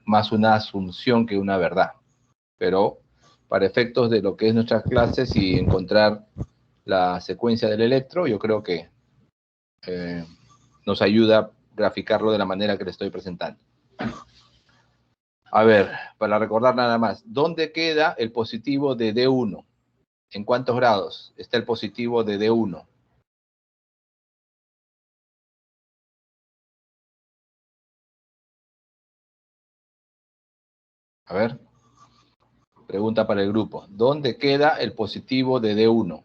más una asunción que una verdad. Pero para efectos de lo que es nuestras clases y encontrar la secuencia del electro, yo creo que nos ayuda a graficarlo de la manera que le estoy presentando. A ver, para recordar nada más, ¿dónde queda el positivo de D1? ¿En cuántos grados está el positivo de D1? A ver, pregunta para el grupo. ¿Dónde queda el positivo de D1?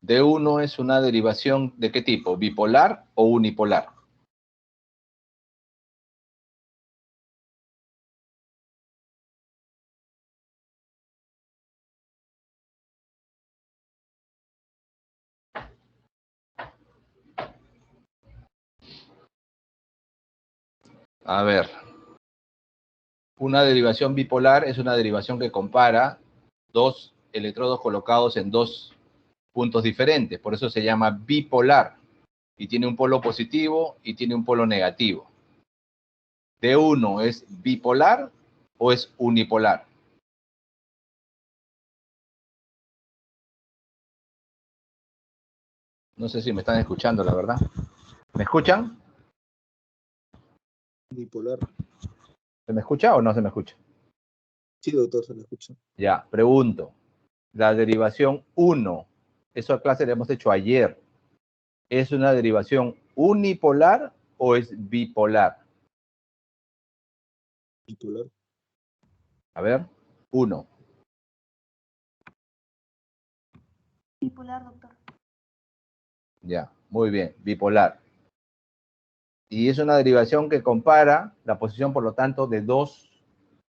D1 es una derivación ¿de qué tipo? ¿Bipolar o unipolar? A ver, una derivación bipolar es una derivación que compara dos electrodos colocados en dos puntos diferentes. Por eso se llama bipolar. Y tiene un polo positivo y tiene un polo negativo. ¿D1 es bipolar o es unipolar? No sé si me están escuchando, la verdad. ¿Me escuchan? Bipolar. ¿Se me escucha o no se me escucha? Sí, doctor, se lo escucha. Ya, pregunto. La derivación 1, esa clase la hemos hecho ayer. ¿Es una derivación unipolar o es bipolar? Bipolar. A ver, 1. Bipolar, doctor. Ya, muy bien, bipolar. Y es una derivación que compara la posición, por lo tanto, de dos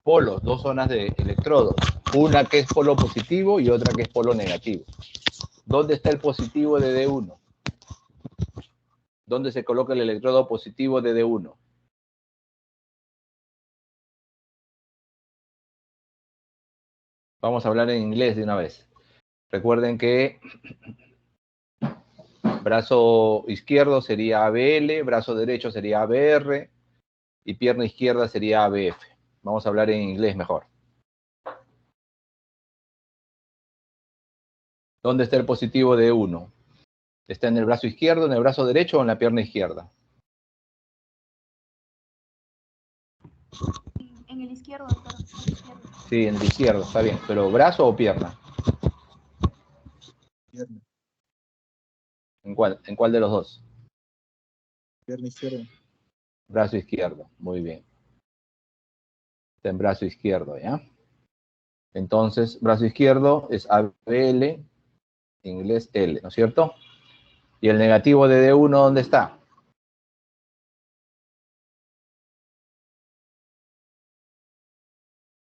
polos, dos zonas de electrodos. Una que es polo positivo y otra que es polo negativo. ¿Dónde está el positivo de D1? ¿Dónde se coloca el electrodo positivo de D1? Vamos a hablar en inglés de una vez. Recuerden que brazo izquierdo sería ABL, brazo derecho sería ABR y pierna izquierda sería ABF. Vamos a hablar en inglés mejor. ¿Dónde está el positivo de D1? ¿Está en el brazo izquierdo, en el brazo derecho o en la pierna izquierda? En el izquierdo, doctor. En el izquierdo. Sí, en el izquierdo, está bien. ¿Pero brazo o pierna? Pierna. ¿En cuál de los dos? Pierna izquierda. Brazo izquierdo, muy bien. Está en brazo izquierdo, ¿ya? Entonces, brazo izquierdo es ABL, inglés L, ¿no es cierto? ¿Y el negativo de D1 dónde está?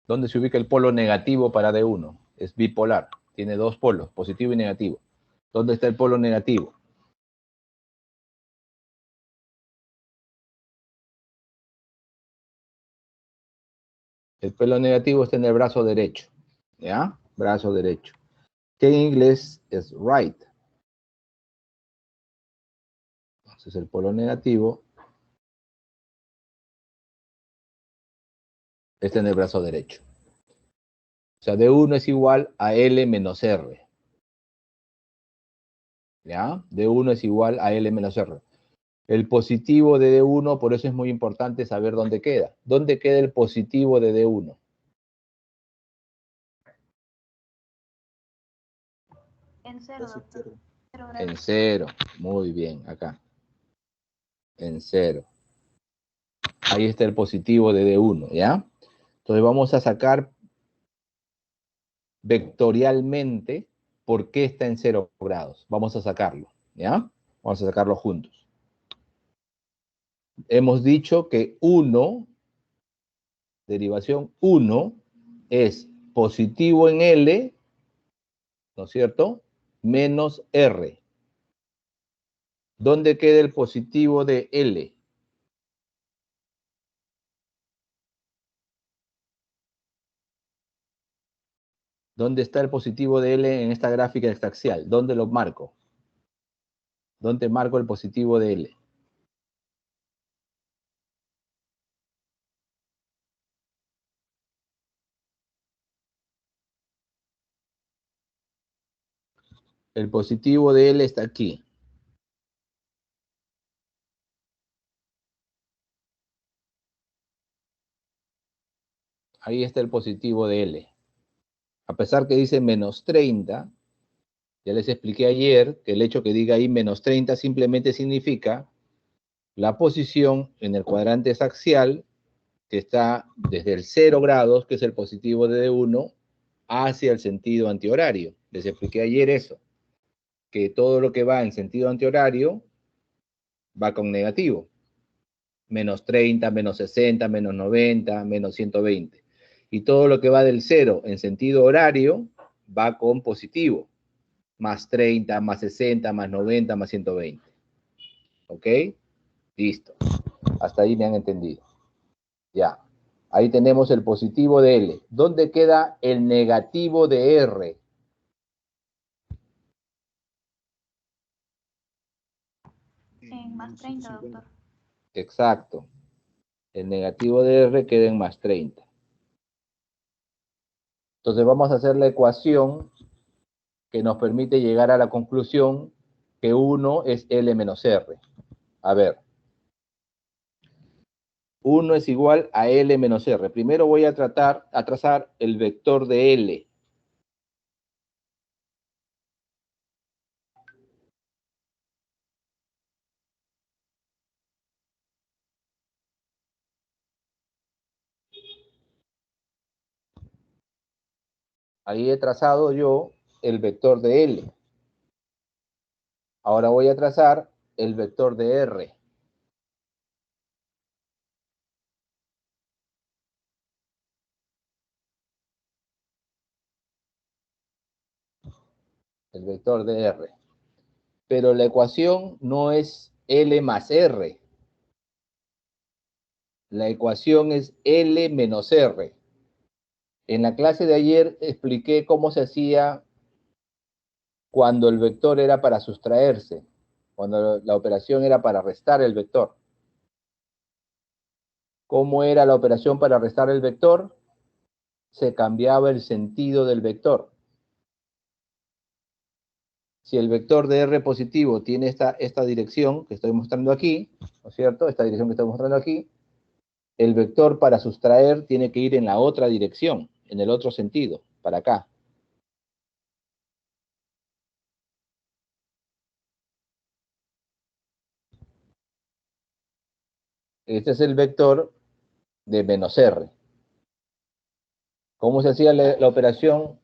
¿Dónde se ubica el polo negativo para D1? Es bipolar, tiene dos polos, positivo y negativo. ¿Dónde está el polo negativo? El polo negativo está en el brazo derecho, ¿ya? Brazo derecho. Que en inglés es right. Entonces el polo negativo está en el brazo derecho. O sea, D1 es igual a L menos R. ¿Ya? D1 es igual a L menos R. El positivo de D1, por eso es muy importante saber dónde queda. ¿Dónde queda el positivo de D1? En cero, Brazo doctor. izquierdo. 0 En grados. 0. Muy bien, acá. En 0. Ahí está el positivo de D1, ¿ya? Entonces vamos a sacar vectorialmente por qué está en 0 grados. Vamos a sacarlo, ¿ya? Vamos a sacarlo juntos. Hemos dicho que 1, derivación 1, es positivo en L, ¿no es cierto? Menos R. ¿Dónde queda el positivo de L? ¿Dónde está el positivo de L en esta gráfica estaxial? ¿Dónde lo marco? ¿Dónde marco el positivo de L? El positivo de L está aquí. Ahí está el positivo de L. A pesar que dice menos 30, ya les expliqué ayer que el hecho que diga ahí menos 30 simplemente significa la posición en el cuadrante axial que está desde el 0 grados, que es el positivo de D1, hacia el sentido antihorario. Les expliqué ayer eso, que todo lo que va en sentido antihorario va con negativo. Menos 30, menos 60, menos 90, menos 120. Y todo lo que va del 0 en sentido horario va con positivo. Más 30, más 60, más 90, más 120. ¿Ok? Listo. Hasta ahí me han entendido. Ya. Ahí tenemos el positivo de L. ¿Dónde queda el negativo de R? En más 30, doctor. Exacto. El negativo de R queda en más 30. Entonces vamos a hacer la ecuación que nos permite llegar a la conclusión que 1 es L menos R. A ver. 1 es igual a L menos R. Primero voy a trazar el vector de L. Ahí he trazado yo el vector de L. Ahora voy a trazar el vector de R. El vector de R. Pero la ecuación no es L más R. La ecuación es L menos R. En la clase de ayer expliqué cómo se hacía cuando el vector era para sustraerse, cuando la operación era para restar el vector. ¿Cómo era la operación para restar el vector? Se cambiaba el sentido del vector. Si el vector de R positivo tiene esta dirección que estoy mostrando aquí, ¿no es cierto? Esta dirección que estoy mostrando aquí, el vector para sustraer tiene que ir en la otra dirección, en el otro sentido, para acá. Este es el vector de menos R. ¿Cómo se hacía la operación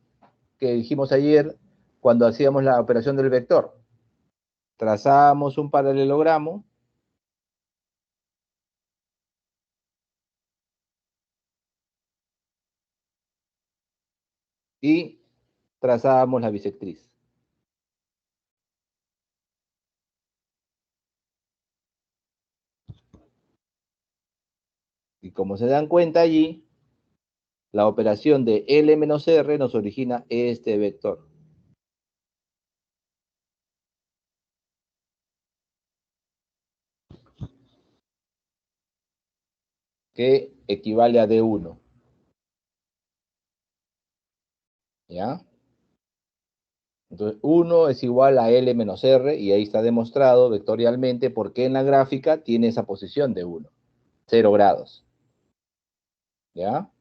que dijimos ayer cuando hacíamos la operación del vector? Trazábamos un paralelogramo y trazábamos la bisectriz. Y como se dan cuenta allí, la operación de L menos R nos origina este vector. Que equivale a D1. ¿Ya? Entonces, 1 es igual a L menos R, y ahí está demostrado vectorialmente por qué en la gráfica tiene esa posición de 1. 0 grados. ¿Ya?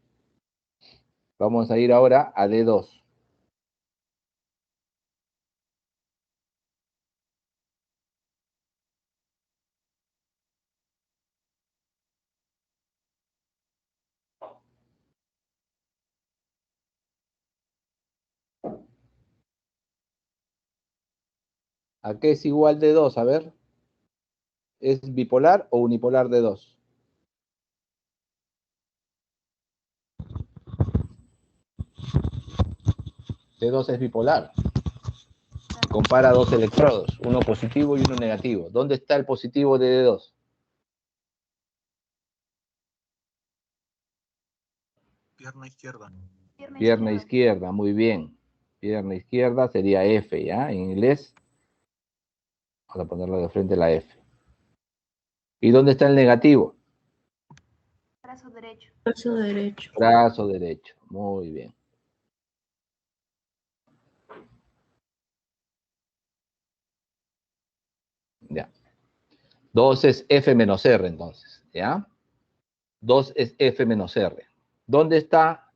Vamos a ir ahora a D2. ¿A qué es igual D2? A ver. ¿Es bipolar o unipolar D2? D2 es bipolar. Compara dos electrodos, uno positivo y uno negativo. ¿Dónde está el positivo de D2? Pierna izquierda. Pierna izquierda, muy bien. Pierna izquierda sería F, ¿ya? En inglés. Vamos a ponerlo de frente a la F. ¿Y dónde está el negativo? Brazo derecho. Brazo derecho. Brazo derecho. Muy bien. Ya. 2 es F menos R, entonces. ¿Ya? 2 es F menos R. ¿Dónde está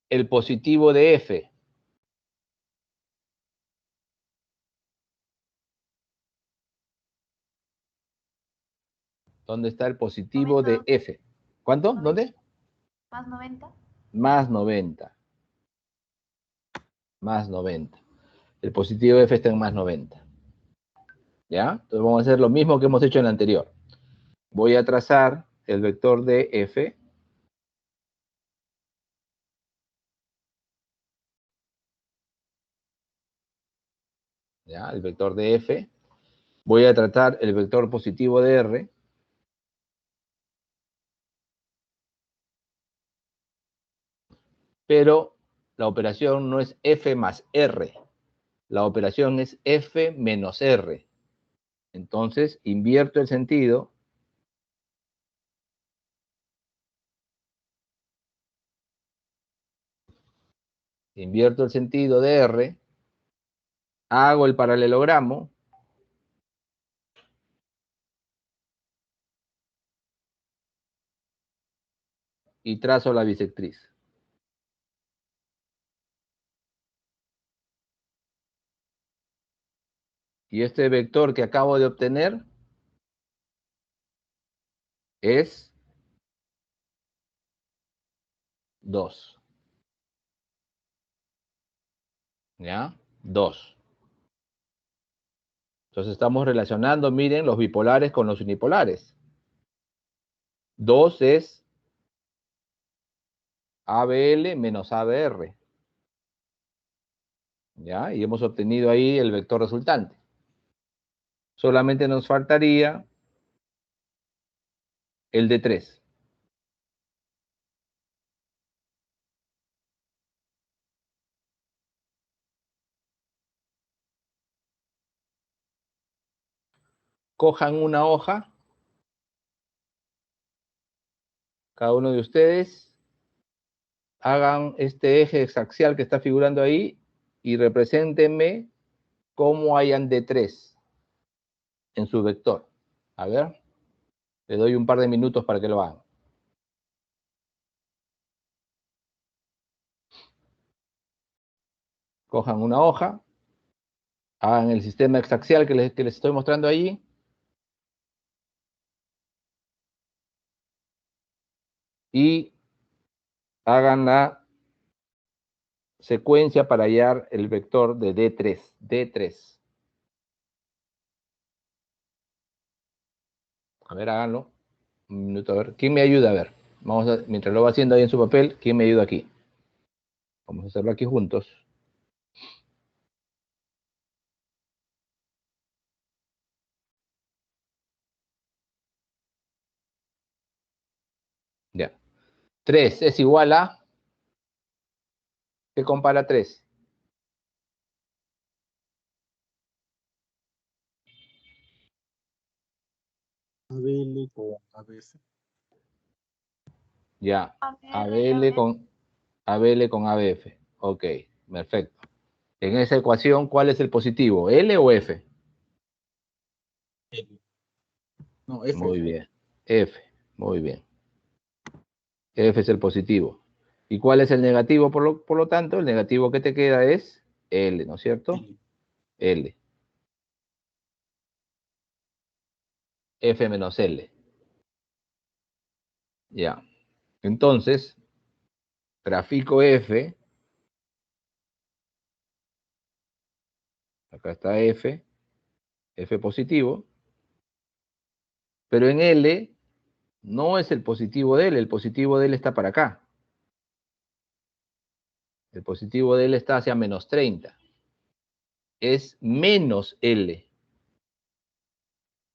el positivo de F? ¿Dónde está el positivo de F? ¿Cuánto? 90. ¿Dónde? Más 90. Más 90. Más 90. El positivo de F está en más 90. ¿Ya? Entonces vamos a hacer lo mismo que hemos hecho en el anterior. Voy a trazar el vector de F. ¿Ya? El vector de F. Voy a tratar el vector positivo de R. Pero la operación no es F más R. La operación es F menos R. Entonces, invierto el sentido. Invierto el sentido de R. Hago el paralelogramo. Y trazo la bisectriz. Y este vector que acabo de obtener es 2. ¿Ya? 2. Entonces estamos relacionando, miren, los bipolares con los unipolares. 2 es ABL menos ABR. ¿Ya? Y hemos obtenido ahí el vector resultante. Solamente nos faltaría el de 3. Cojan una hoja, cada uno de ustedes, hagan este eje exaxial que está figurando ahí y represéntenme cómo hayan de 3 en su vector. A ver, le doy un par de minutos para que lo hagan. Cojan una hoja, hagan el sistema exaxial que les estoy mostrando allí. Y hagan la secuencia para hallar el vector de D3. D3. A ver, háganlo. Un minuto, a ver. ¿Quién me ayuda? A ver. Vamos a, mientras lo va haciendo ahí en su papel, ¿quién me ayuda aquí? Vamos a hacerlo aquí juntos. Ya. 3 es igual a... ¿Qué compara 3? ABL con ABF. Ya. ABR, ABL con ABF. Ok, perfecto. En esa ecuación, ¿cuál es el positivo? ¿L o F? L. No, F. Muy bien. F. Muy bien. F es el positivo. ¿Y cuál es el negativo? Por lo tanto, el negativo que te queda es L, ¿no es cierto? L. L. F menos L. Ya. Entonces, grafico F. Acá está F. F positivo. Pero en L no es el positivo de L. El positivo de L está para acá. El positivo de L está hacia menos 30. Es menos L.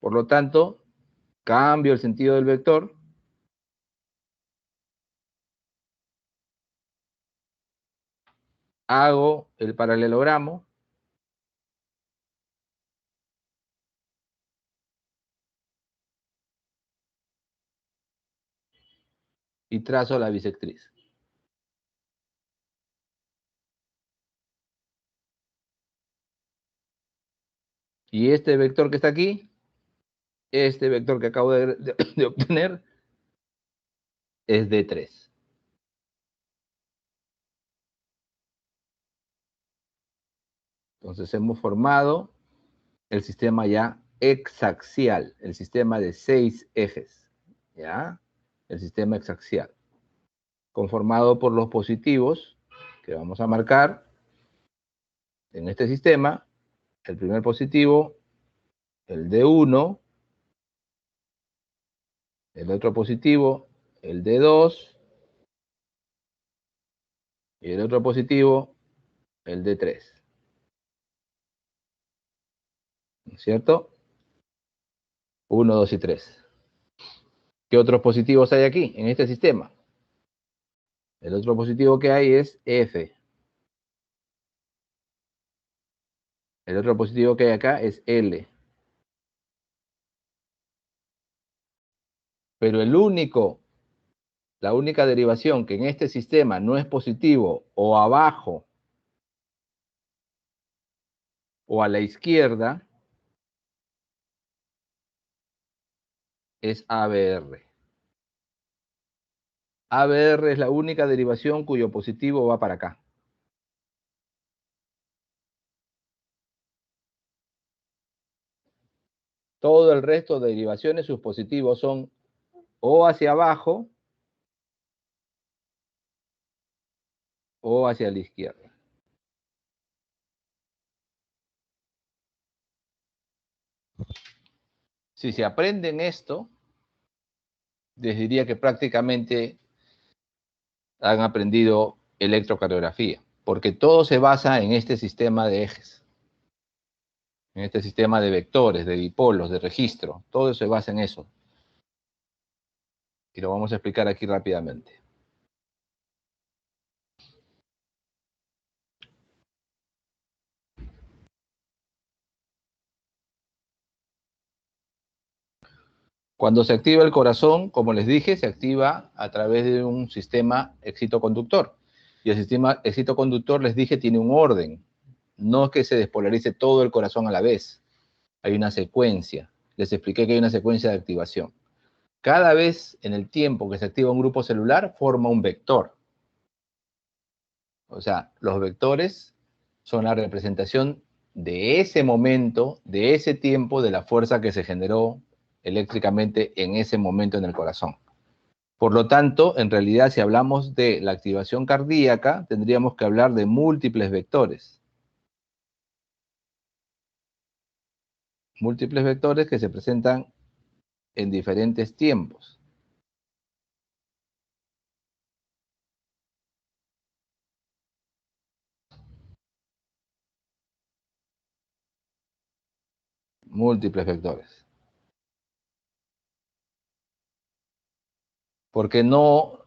Por lo tanto, cambio el sentido del vector. hago el paralelogramo. Y trazo la bisectriz. Y este vector que está aquí, este vector que acabo de obtener, es D3. Entonces hemos formado el sistema ya hexaxial, el sistema de 6 ejes, ¿ya? El sistema hexaxial, conformado por los positivos que vamos a marcar en este sistema. El primer positivo, el D1, el otro positivo, el D2, y el otro positivo, el D3. ¿No es cierto? 1, 2 y 3. ¿Qué otros positivos hay aquí, en este sistema? El otro positivo que hay es F. El otro positivo que hay acá es L. Pero la única derivación que en este sistema no es positivo o abajo o a la izquierda es ABR. ABR es la única derivación cuyo positivo va para acá. Todo el resto de derivaciones, sus positivos son o hacia abajo o hacia la izquierda. Si se aprenden esto, les diría que prácticamente han aprendido electrocardiografía, porque todo se basa en este sistema de ejes, en este sistema de vectores, de dipolos, de registro. Todo se basa en eso. Y lo vamos a explicar aquí rápidamente. Cuando se activa el corazón, como les dije, se activa a través de un sistema excitoconductor. Y el sistema excitoconductor, les dije, tiene un orden. No es que se despolarice todo el corazón a la vez. Hay una secuencia. Les expliqué que hay una secuencia de activación. Cada vez en el tiempo que se activa un grupo celular, forma un vector. O sea, los vectores son la representación de ese momento, de ese tiempo, de la fuerza que se generó eléctricamente en ese momento en el corazón. Por lo tanto, en realidad, si hablamos de la activación cardíaca, tendríamos que hablar de múltiples vectores. Múltiples vectores que se presentan en diferentes tiempos. Múltiples vectores. Porque no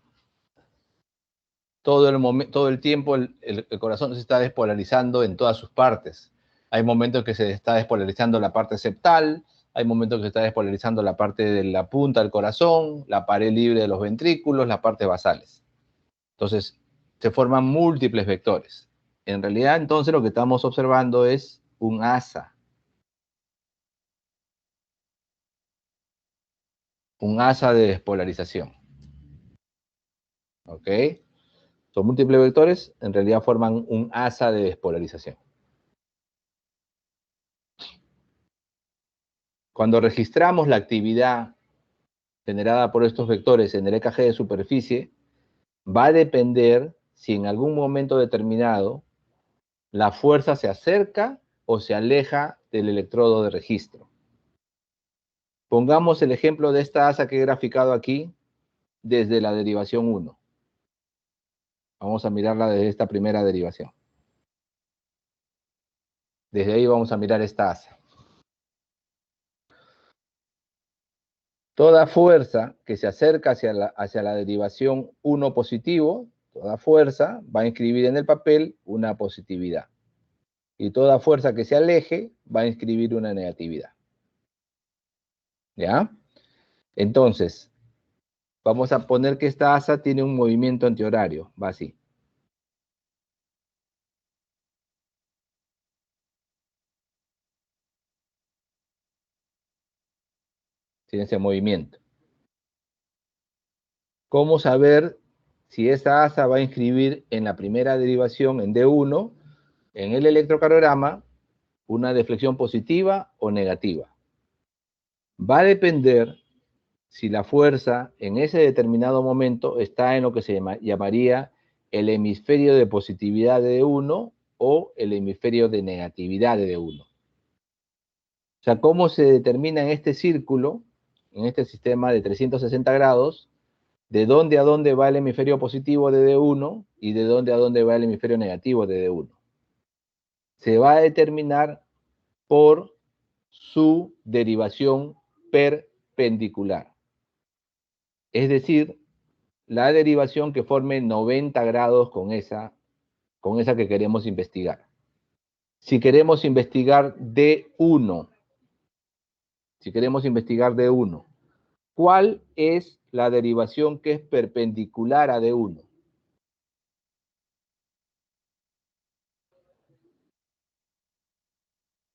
todo el tiempo el corazón se está despolarizando en todas sus partes. Hay momentos que se está despolarizando la parte septal, hay momentos que se está despolarizando la parte de la punta del corazón, la pared libre de los ventrículos, las partes basales. Entonces, se forman múltiples vectores. En realidad, entonces, lo que estamos observando es un asa. Un asa de despolarización. ¿Ok? Son múltiples vectores, en realidad forman un asa de despolarización. Cuando registramos la actividad generada por estos vectores en el EKG de superficie, va a depender si en algún momento determinado la fuerza se acerca o se aleja del electrodo de registro. Pongamos el ejemplo de esta asa que he graficado aquí desde la derivación 1. Vamos a mirarla desde esta primera derivación. Desde ahí vamos a mirar esta asa. Toda fuerza que se acerca hacia la derivación 1 positivo, Toda fuerza va a inscribir en el papel una positividad. Y toda fuerza que se aleje va a inscribir una negatividad. ¿Ya? Entonces, vamos a poner que esta asa tiene un movimiento antihorario. Va así. Tiene ese movimiento. ¿Cómo saber si esa asa va a inscribir en la primera derivación, en D1, en el electrocardiograma, una deflexión positiva o negativa? Va a depender si la fuerza en ese determinado momento está en lo que se llamaría el hemisferio de positividad de D1 o el hemisferio de negatividad de D1. O sea, ¿cómo se determina en este círculo, en este sistema de 360 grados, de dónde a dónde va el hemisferio positivo de D1 y de dónde a dónde va el hemisferio negativo de D1? Se va a determinar por su derivación perpendicular. Es decir, la derivación que forme 90 grados con esa que queremos investigar. Si queremos investigar D1, ¿cuál es la derivación que es perpendicular a D1?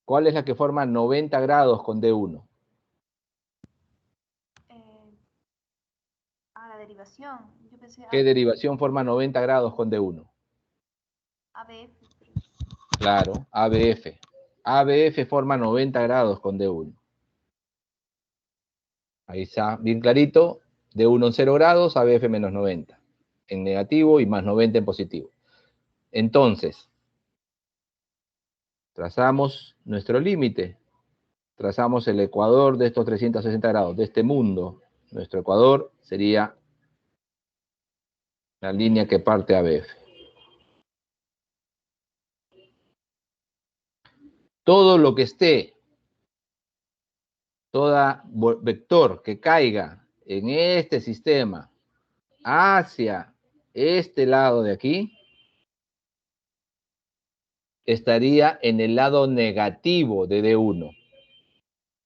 ¿Cuál es la que forma 90 grados con D1? La derivación. Yo pensé ¿Qué derivación forma 90 grados con D1? ABF. Claro, ABF. ABF forma 90 grados con D1. Ahí está, bien clarito. D1 en 0 grados, ABF menos 90 en negativo y más 90 en positivo. Entonces, trazamos nuestro límite. Trazamos el ecuador de estos 360 grados, de este mundo. Nuestro ecuador sería la línea que parte ABF. Todo lo que esté, todo vector que caiga en este sistema hacia este lado de aquí, estaría en el lado negativo de D1.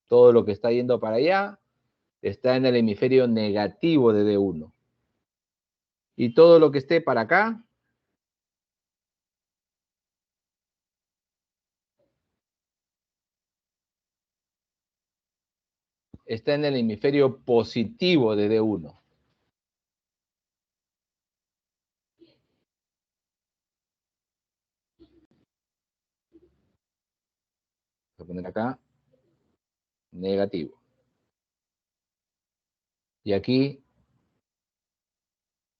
Todo lo que está yendo para allá está en el hemisferio negativo de D1. Y todo lo que esté para acá está en el hemisferio positivo de D1. Voy a poner acá negativo. Y aquí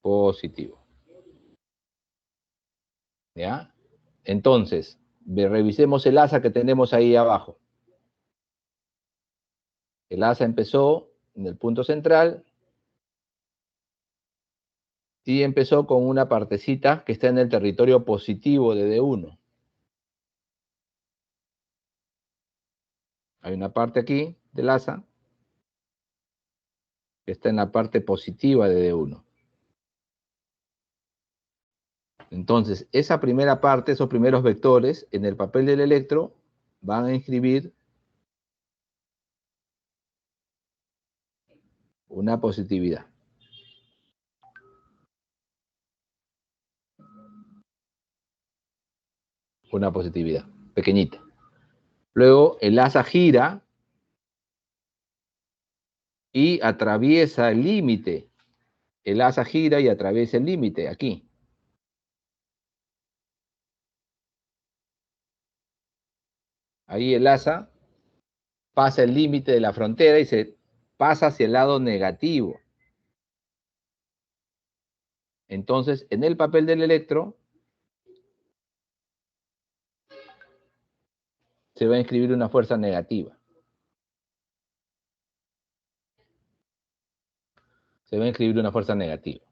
positivo. ¿Ya? Entonces, revisemos el asa que tenemos ahí abajo. El asa empezó en el punto central y empezó con una partecita que está en el territorio positivo de D1. Hay una parte aquí del asa que está en la parte positiva de D1. Entonces, esa primera parte, esos primeros vectores, en el papel del electro, van a inscribir una positividad. Una positividad, pequeñita. Luego, el asa gira y atraviesa el límite. El asa gira y atraviesa el límite, aquí. Ahí el asa pasa el límite de la frontera y se pasa hacia el lado negativo. Entonces, en el papel del electro, se va a inscribir una fuerza negativa. Se va a inscribir una fuerza negativa.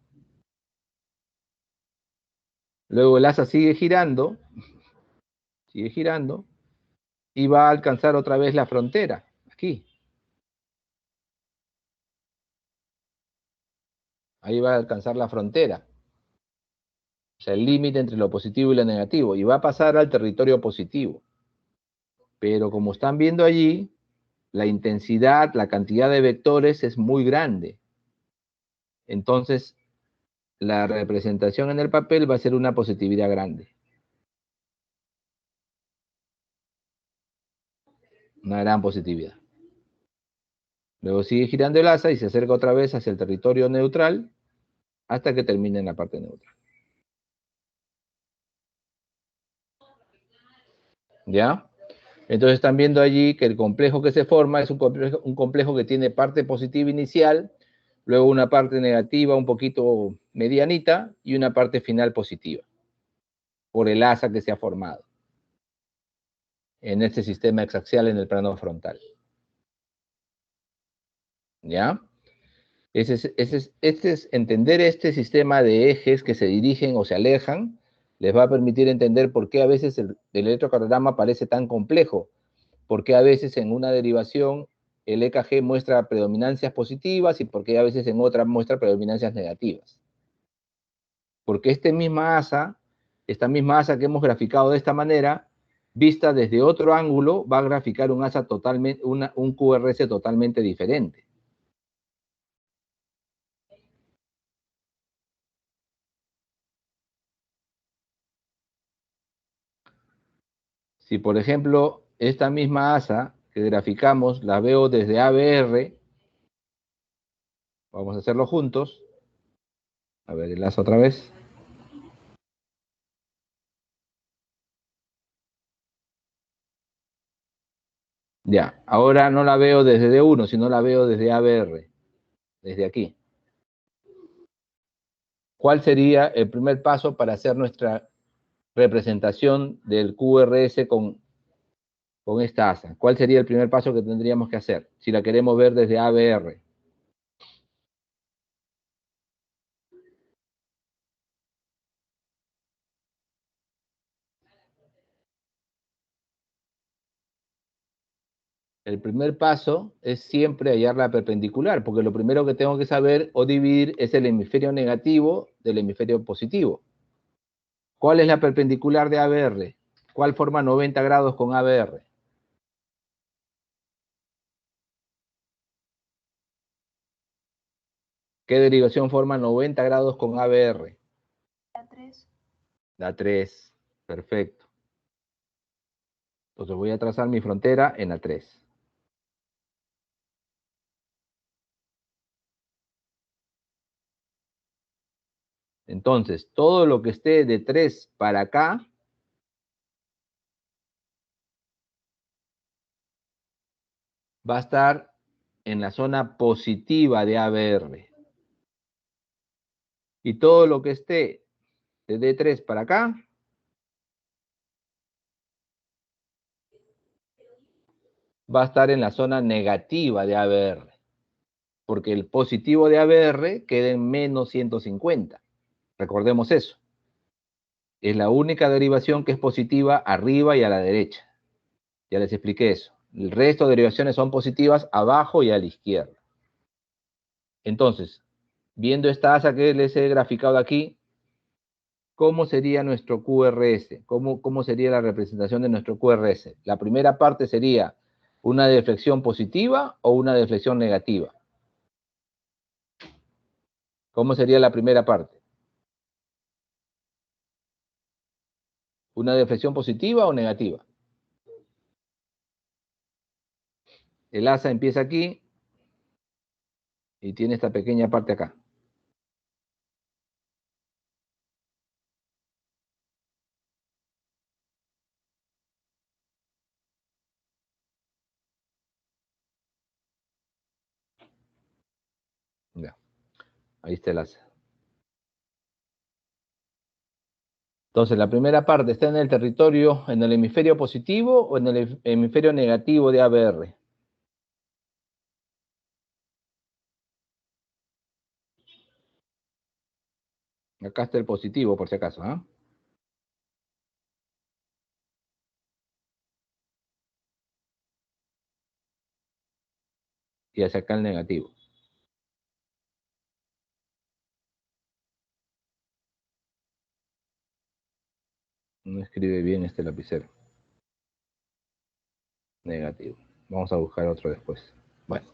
Luego el asa sigue girando y va a alcanzar otra vez la frontera, aquí. Ahí va a alcanzar la frontera. sea, el límite entre lo positivo y lo negativo, y va a pasar al territorio positivo. Pero como están viendo allí, la intensidad, la cantidad de vectores es muy grande. Entonces, la representación en el papel va a ser una positividad grande. Una gran positividad. Luego sigue girando el asa y se acerca otra vez hacia el territorio neutral hasta que termine en la parte neutral. ¿Ya? Entonces están viendo allí que el complejo que se forma es un complejo que tiene parte positiva inicial, luego una parte negativa un poquito medianita y una parte final positiva, por el asa que se ha formado en este sistema exaxial en el plano frontal. ¿Ya? Entender este sistema de ejes que se dirigen o se alejan, les va a permitir entender por qué a veces el electrocardiograma parece tan complejo, por qué a veces en una derivación el EKG muestra predominancias positivas y por qué a veces en otra muestra predominancias negativas. Porque esta misma asa que hemos graficado de esta manera, vista desde otro ángulo, va a graficar un asa totalmente, un QRS totalmente diferente. Si, por ejemplo, esta misma asa que graficamos la veo desde ABR, vamos a hacerlo juntos. A ver, el asa otra vez. Ya, ahora no la veo desde D1, sino la veo desde ABR, desde aquí. ¿Cuál sería el primer paso para hacer nuestra representación del QRS con esta asa? ¿Cuál sería el primer paso que tendríamos que hacer si la queremos ver desde ABR? El primer paso es siempre hallar la perpendicular, porque lo primero que tengo que saber o dividir es el hemisferio negativo del hemisferio positivo. ¿Cuál es la perpendicular de ABR? ¿Cuál forma 90 grados con ABR? ¿Qué derivación forma 90 grados con ABR? La 3. La 3. Perfecto. Entonces voy a trazar mi frontera en la 3. Entonces, todo lo que esté de 3 para acá va a estar en la zona positiva de ABR. Y todo lo que esté de D3 para acá va a estar en la zona negativa de ABR. Porque el positivo de ABR queda en menos 150. Recordemos eso. Es la única derivación que es positiva arriba y a la derecha. Ya les expliqué eso. El resto de derivaciones son positivas abajo y a la izquierda. Entonces, viendo esta asa que les he graficado aquí, ¿cómo sería nuestro QRS? ¿Cómo sería la representación de nuestro QRS? La primera parte sería una deflexión positiva o una deflexión negativa. ¿Cómo sería la primera parte? ¿Una deflexión positiva o negativa? El asa empieza aquí y tiene esta pequeña parte acá. Ya, ahí está el asa. Entonces, la primera parte está en el territorio, en el hemisferio positivo o en el hemisferio negativo de ABR. Acá está el positivo, por si acaso, ¿ah? Y hacia acá el negativo. No escribe bien este lapicero. Negativo. Vamos a buscar otro después. Bueno,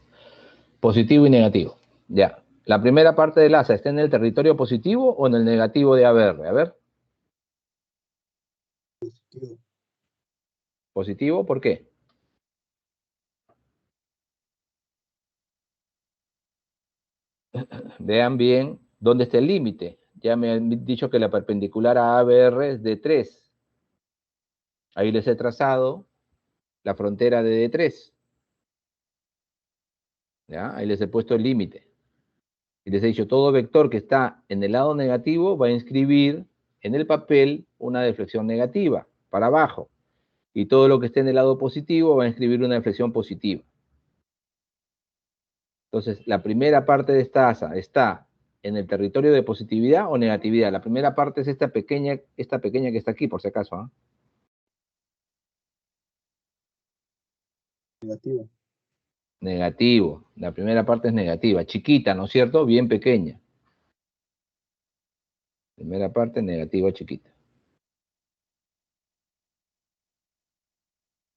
positivo y negativo. Ya. La primera parte del asa, ¿está en el territorio positivo o en el negativo de ABR? A ver. Positivo. Positivo, ¿por qué? Vean bien dónde está el límite. Ya me han dicho que la perpendicular a ABR es D3. Ahí les he trazado la frontera de D3. ¿Ya? Ahí les he puesto el límite. Y les he dicho, todo vector que está en el lado negativo va a inscribir en el papel una deflexión negativa, para abajo. Y todo lo que esté en el lado positivo va a inscribir una deflexión positiva. Entonces, la primera parte de esta asa está en el territorio de positividad o negatividad. La primera parte es esta pequeña que está aquí, por si acaso. ¿Ah? Negativo. Negativo. La primera parte es negativa, chiquita, ¿no es cierto? Bien pequeña. Primera parte negativa, chiquita.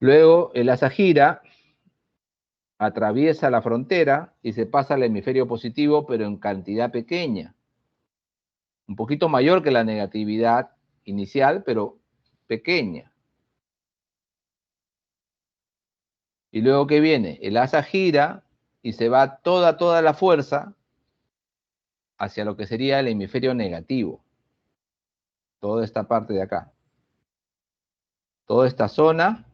Luego el asa gira, atraviesa la frontera y se pasa al hemisferio positivo, pero en cantidad pequeña. Un poquito mayor que la negatividad inicial, pero pequeña. Y luego, ¿qué viene? El asa gira y se va toda la fuerza hacia lo que sería el hemisferio negativo. Toda esta parte de acá. Toda esta zona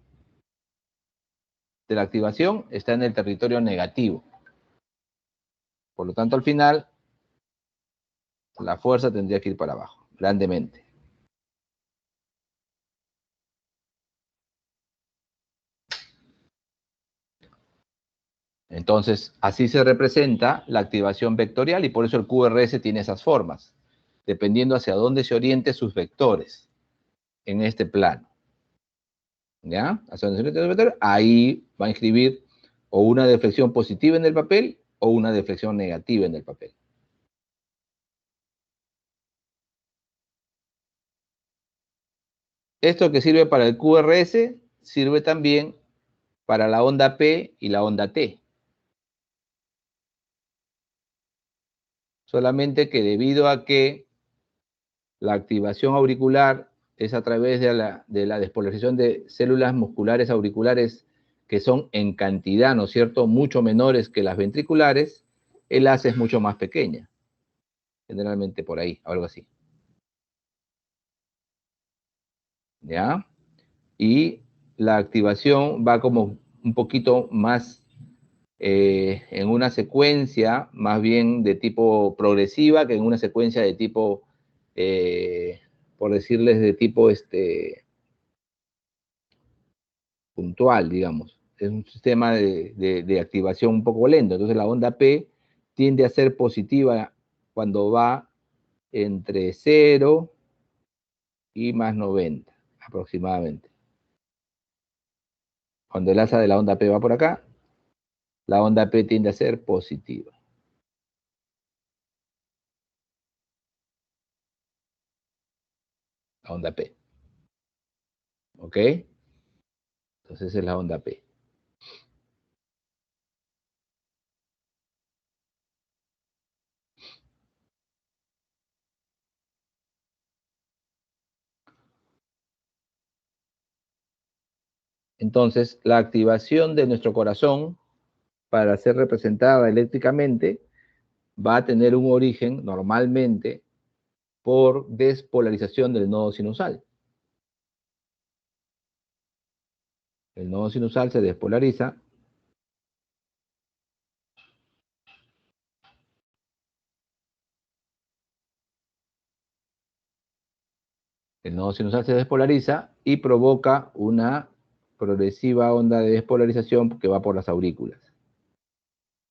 de la activación está en el territorio negativo. Por lo tanto, al final, la fuerza tendría que ir para abajo, grandemente. Entonces, así se representa la activación vectorial y por eso el QRS tiene esas formas, dependiendo hacia dónde se orienten sus vectores en este plano. ¿Ya? Hacia dónde se orienten los vectores, ahí va a inscribir o una deflexión positiva en el papel o una deflexión negativa en el papel. Esto que sirve para el QRS sirve también para la onda P y la onda T. Solamente que debido a que la activación auricular es a través de la despolarización de células musculares auriculares que son en cantidad, ¿no es cierto?, mucho menores que las ventriculares, el asa es mucho más pequeña. Generalmente por ahí, algo así. ¿Ya? Y la activación va como un poquito más en una secuencia más bien de tipo progresiva que en una secuencia de tipo, por decirles, de tipo puntual, digamos. Es un sistema de activación un poco lento. Entonces la onda P tiende a ser positiva cuando va entre 0 y más 90 aproximadamente. Cuando el asa de la onda P va por acá, la onda P tiende a ser positiva. La onda P. ¿Ok? Entonces esa es la onda P. Entonces, la activación de nuestro corazón para ser representada eléctricamente va a tener un origen normalmente por despolarización del nodo sinusal. El nodo sinusal se despolariza. El nodo sinusal se despolariza y provoca una progresiva onda de despolarización que va por las aurículas.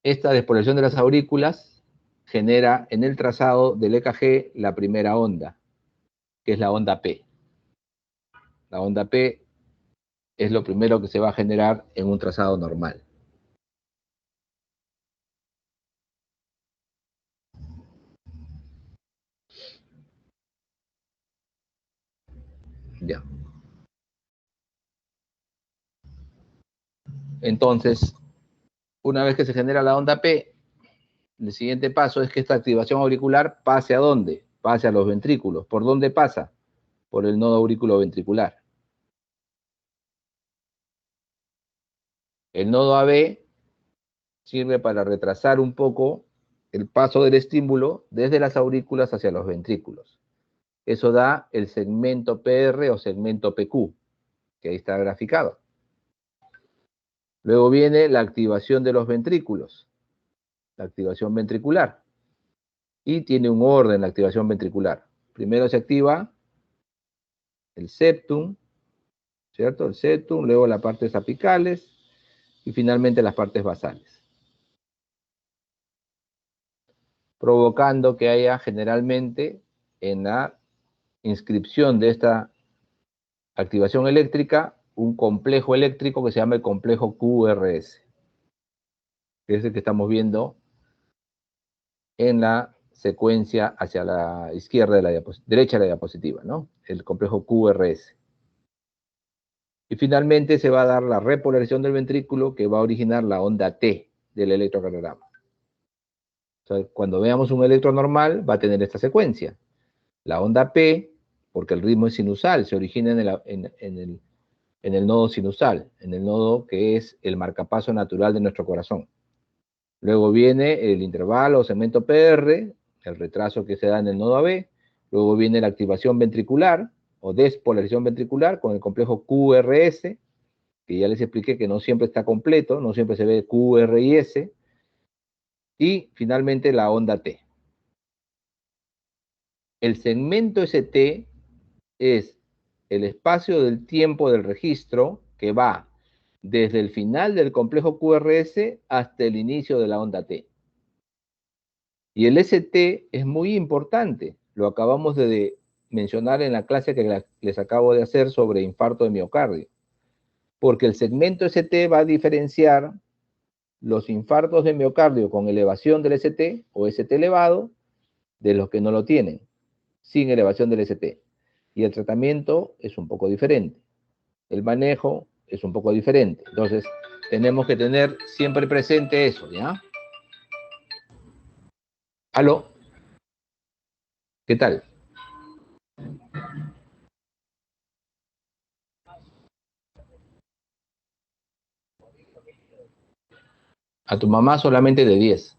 Esta despolarización de las aurículas genera en el trazado del EKG la primera onda, que es la onda P. La onda P es lo primero que se va a generar en un trazado normal. Ya. Entonces, una vez que se genera la onda P, el siguiente paso es que esta activación auricular pase ¿a dónde? Pase a los ventrículos. ¿Por dónde pasa? Por el nodo auriculoventricular. El nodo AB sirve para retrasar un poco el paso del estímulo desde las aurículas hacia los ventrículos. Eso da el segmento PR o segmento PQ, que ahí está graficado. Luego viene la activación de los ventrículos, la activación ventricular. Y tiene un orden la activación ventricular. Primero se activa el septum, ¿cierto? El septum, luego las partes apicales y finalmente las partes basales. Provocando que haya generalmente en la inscripción de esta activación eléctrica un complejo eléctrico que se llama el complejo QRS, que es el que estamos viendo en la secuencia hacia la izquierda de la derecha de la diapositiva, ¿no? El complejo QRS. Y finalmente se va a dar la repolarización del ventrículo que va a originar la onda T del electrocardiograma. O sea, cuando veamos un electro normal va a tener esta secuencia. La onda P, porque el ritmo es sinusal, se origina en el nodo sinusal, en el nodo que es el marcapaso natural de nuestro corazón. Luego viene el intervalo o segmento PR, el retraso que se da en el nodo AB. Luego viene la activación ventricular o despolarización ventricular con el complejo QRS, que ya les expliqué que no siempre está completo, no siempre se ve Q, R y S. Y finalmente la onda T. El segmento ST es el espacio del tiempo del registro que va desde el final del complejo QRS hasta el inicio de la onda T. Y el ST es muy importante, lo acabamos de mencionar en la clase que les acabo de hacer sobre infarto de miocardio, porque el segmento ST va a diferenciar los infartos de miocardio con elevación del ST o ST elevado de los que no lo tienen, sin elevación del ST. Y el tratamiento es un poco diferente. El manejo es un poco diferente. Entonces, tenemos que tener siempre presente eso, ¿ya? ¿Aló? ¿Qué tal? A tu mamá solamente de 10.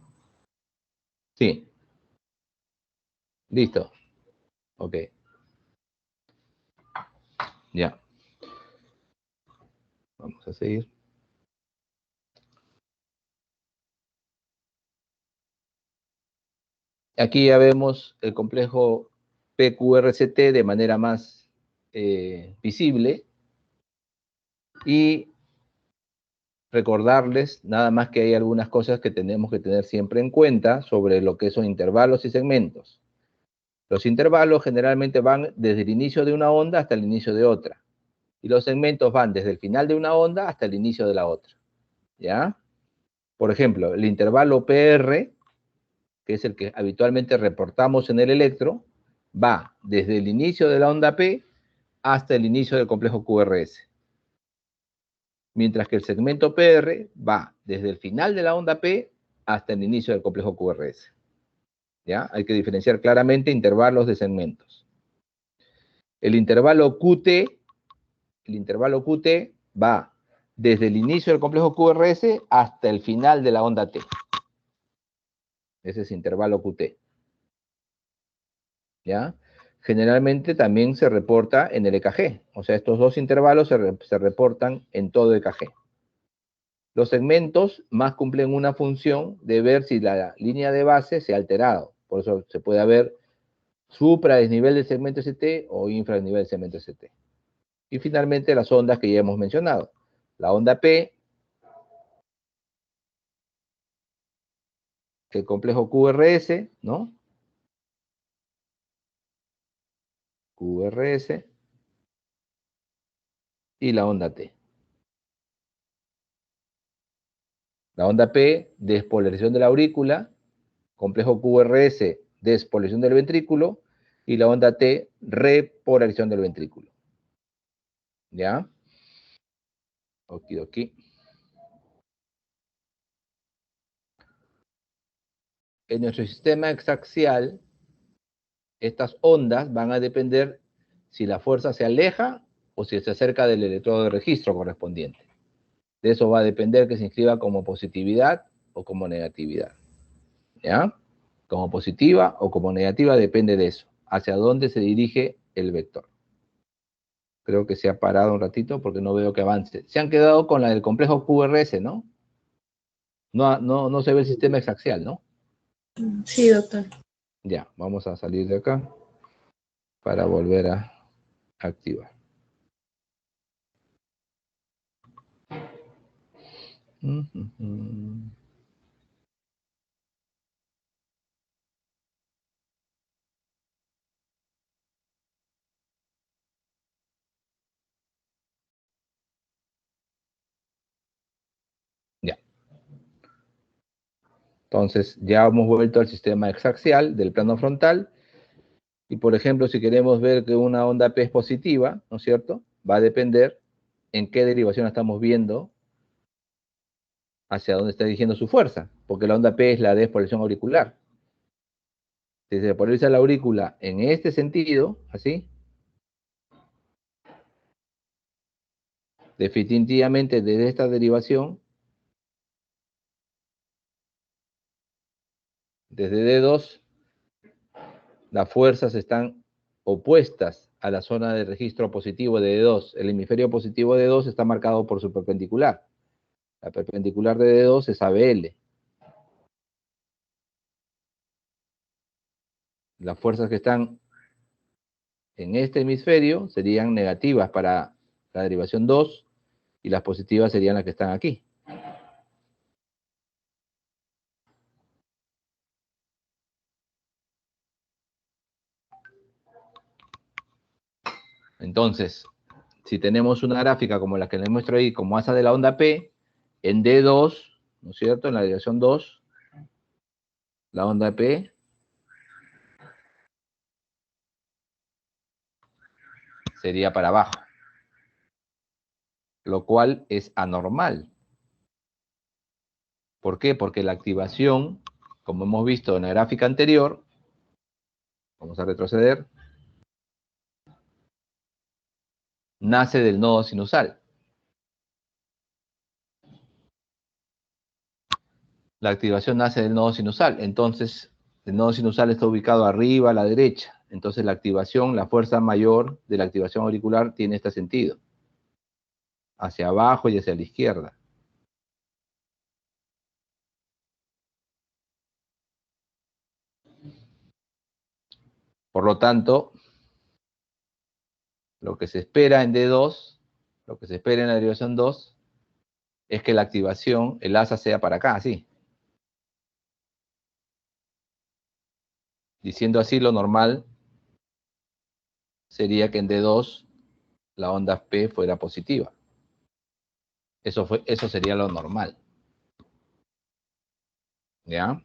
Sí. Listo. Ok. Ya. Vamos a seguir. Aquí ya vemos el complejo PQRCT de manera más visible. Y recordarles nada más que hay algunas cosas que tenemos que tener siempre en cuenta sobre lo que son intervalos y segmentos. Los intervalos generalmente van desde el inicio de una onda hasta el inicio de otra. Y los segmentos van desde el final de una onda hasta el inicio de la otra. ¿Ya? Por ejemplo, el intervalo PR, que es el que habitualmente reportamos en el electro, va desde el inicio de la onda P hasta el inicio del complejo QRS. Mientras que el segmento PR va desde el final de la onda P hasta el inicio del complejo QRS. ¿Ya? Hay que diferenciar claramente intervalos de segmentos. El intervalo QT va desde el inicio del complejo QRS hasta el final de la onda T. Ese es intervalo QT. ¿Ya? Generalmente también se reporta en el EKG. O sea, estos dos intervalos se reportan en todo EKG. Los segmentos más cumplen una función de ver si la línea de base se ha alterado. Por eso se puede ver supra-desnivel del segmento ST o infra-desnivel del segmento ST. Y finalmente las ondas que ya hemos mencionado. La onda P, el complejo QRS, ¿no? QRS y la onda T. La onda P, despolarización de la aurícula, complejo QRS, despolarización del ventrículo, y la onda T, repolarización del ventrículo. ¿Ya? Okidoki. En nuestro sistema exaxial, estas ondas van a depender si la fuerza se aleja o si se acerca del electrodo de registro correspondiente. De eso va a depender que se inscriba como positividad o como negatividad. ¿Ya? Como positiva o como negativa depende de eso. Hacia dónde se dirige el vector. Creo que se ha parado un ratito porque no veo que avance. Se han quedado con la del complejo QRS, ¿no? No se ve el sistema exaxial, ¿no? Sí, doctor. Ya, vamos a salir de acá para volver a activar. Ya. Entonces, ya hemos vuelto al sistema exaxial del plano frontal. Y, por ejemplo, si queremos ver que una onda P es positiva, ¿no es cierto? Va a depender en qué derivación estamos viendo hacia dónde está dirigiendo su fuerza, porque la onda P es la de polación auricular. Si se polariza la aurícula en este sentido, así, definitivamente desde esta derivación, desde D2, las fuerzas están opuestas a la zona de registro positivo de D2. El hemisferio positivo de D2 está marcado por su perpendicular. La perpendicular de D2 es ABL. Las fuerzas que están en este hemisferio serían negativas para la derivación 2 y las positivas serían las que están aquí. Entonces, si tenemos una gráfica como la que les muestro ahí, como asa de la onda P, en D2, ¿no es cierto? En la dirección 2, la onda P sería para abajo, lo cual es anormal. ¿Por qué? Porque la activación, como hemos visto en la gráfica anterior, vamos a retroceder, nace del nodo sinusal. La activación nace del nodo sinusal, entonces el nodo sinusal está ubicado arriba a la derecha, entonces la activación, la fuerza mayor de la activación auricular tiene este sentido, hacia abajo y hacia la izquierda. Por lo tanto, lo que se espera en D2, lo que se espera en la derivación 2, es que la activación, el asa sea para acá, así. Diciendo así, lo normal sería que en D2 la onda P fuera positiva. Eso sería lo normal. ¿Ya?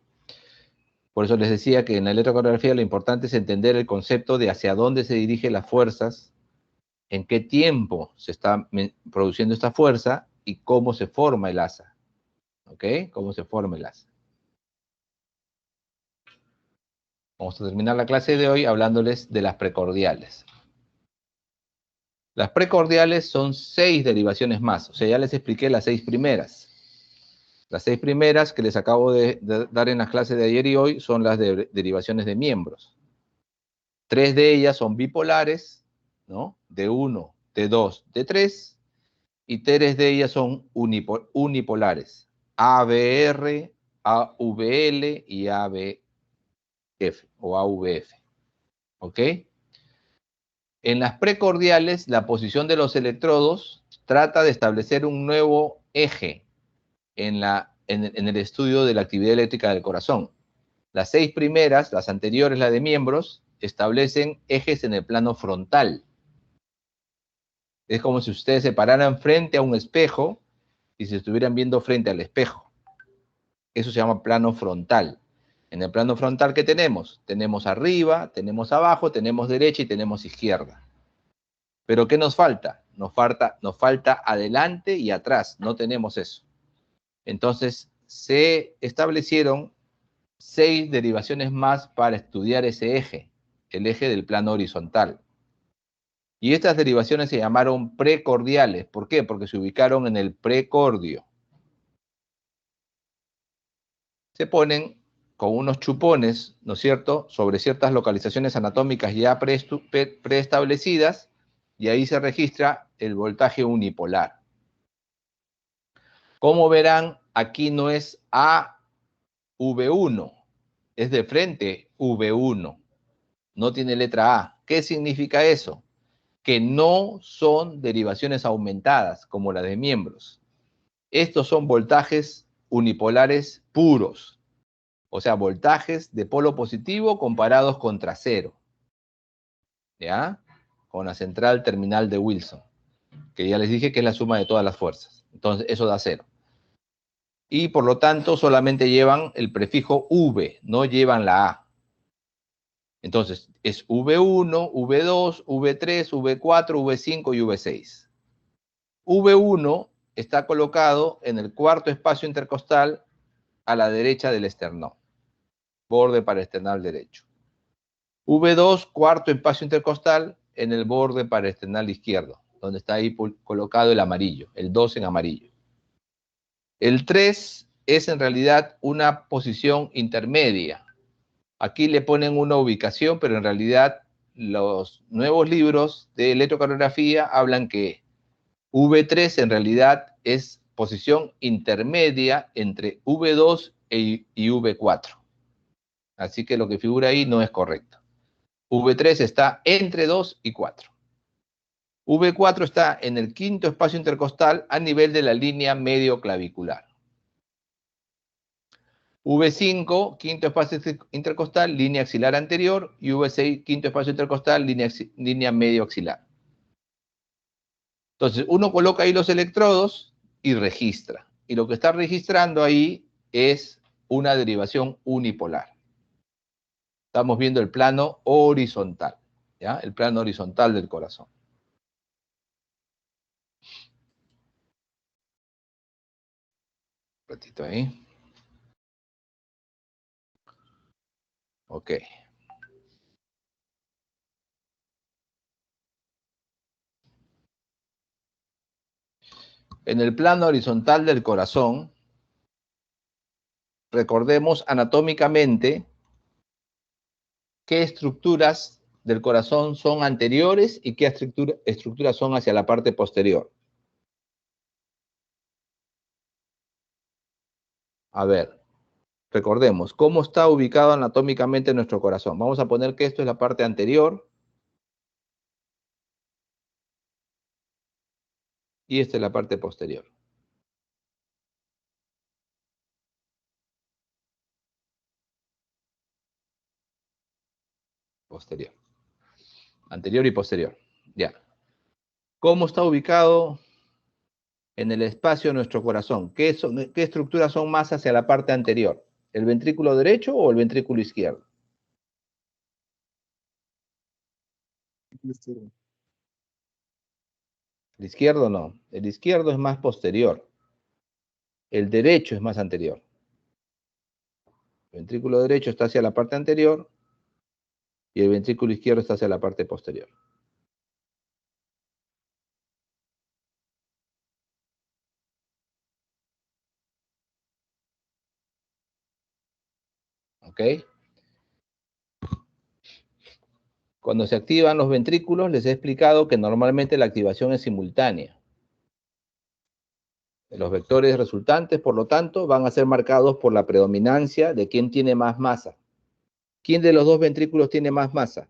Por eso les decía que en la electrocardiografía lo importante es entender el concepto de hacia dónde se dirigen las fuerzas, en qué tiempo se está produciendo esta fuerza y cómo se forma el asa. ¿Ok? Cómo se forma el asa. Vamos a terminar la clase de hoy hablándoles de las precordiales. Las precordiales son 6 derivaciones más. O sea, ya les expliqué las 6 primeras. Las 6 primeras que les acabo de dar en las clases de ayer y hoy son las derivaciones de miembros. 3 de ellas son bipolares, ¿no? D1, D2, D3. Y 3 de ellas son unipolares. ABR, AVL y ABF o AVF. ¿Ok? En las precordiales, la posición de los electrodos trata de establecer un nuevo eje en el estudio de la actividad eléctrica del corazón. Las 6 primeras, las anteriores, la de miembros, establecen ejes en el plano frontal. Es como si ustedes se pararan frente a un espejo y se estuvieran viendo frente al espejo. Eso se llama plano frontal. En el plano frontal, ¿qué tenemos? Tenemos arriba, tenemos abajo, tenemos derecha y tenemos izquierda. ¿Pero qué nos falta? Nos falta adelante y atrás, no tenemos eso. Entonces, se establecieron 6 derivaciones más para estudiar ese eje, el eje del plano horizontal. Y estas derivaciones se llamaron precordiales. ¿Por qué? Porque se ubicaron en el precordio. Se ponen con unos chupones, ¿no es cierto?, sobre ciertas localizaciones anatómicas ya preestablecidas, y ahí se registra el voltaje unipolar. Como verán, aquí no es AV1, es de frente V1, no tiene letra A. ¿Qué significa eso? Que no son derivaciones aumentadas, como las de miembros. Estos son voltajes unipolares puros, o sea, voltajes de polo positivo comparados contra cero, ¿ya? Con la central terminal de Wilson, que ya les dije que es la suma de todas las fuerzas. Entonces, eso da cero. Y por lo tanto, solamente llevan el prefijo V, no llevan la A. Entonces, es V1, V2, V3, V4, V5 y V6. V1 está colocado en el cuarto espacio intercostal a la derecha del esternón, borde paraesternal derecho. V2, cuarto espacio intercostal en el borde paraesternal izquierdo, donde está ahí colocado el amarillo, el 2 en amarillo. El 3 es en realidad una posición intermedia. Aquí le ponen una ubicación, pero en realidad los nuevos libros de electrocardiografía hablan que V3 en realidad es posición intermedia entre V2 y V4. Así que lo que figura ahí no es correcto. V3 está entre 2 y 4. V4 está en el quinto espacio intercostal a nivel de la línea medio clavicular. V5, quinto espacio intercostal, línea axilar anterior, y V6, quinto espacio intercostal, línea medio axilar. Entonces, uno coloca ahí los electrodos y registra. Y lo que está registrando ahí es una derivación unipolar. Estamos viendo el plano horizontal, ¿ya? El plano horizontal del corazón. Un ratito ahí. Ok. En el plano horizontal del corazón, recordemos anatómicamente qué estructuras del corazón son anteriores y qué estructuras son hacia la parte posterior. A ver, recordemos, ¿cómo está ubicado anatómicamente nuestro corazón? Vamos a poner que esto es la parte anterior y esta es la parte posterior. Posterior. Anterior y posterior. Ya. ¿Cómo está ubicado en el espacio de nuestro corazón? ¿Qué estructuras son más hacia la parte anterior? ¿El ventrículo derecho o el ventrículo izquierdo? El izquierdo no. El izquierdo es más posterior. El derecho es más anterior. El ventrículo derecho está hacia la parte anterior y el ventrículo izquierdo está hacia la parte posterior. ¿Ok? Cuando se activan los ventrículos, les he explicado que normalmente la activación es simultánea. Los vectores resultantes, por lo tanto, van a ser marcados por la predominancia de quién tiene más masa. ¿Quién de los dos ventrículos tiene más masa?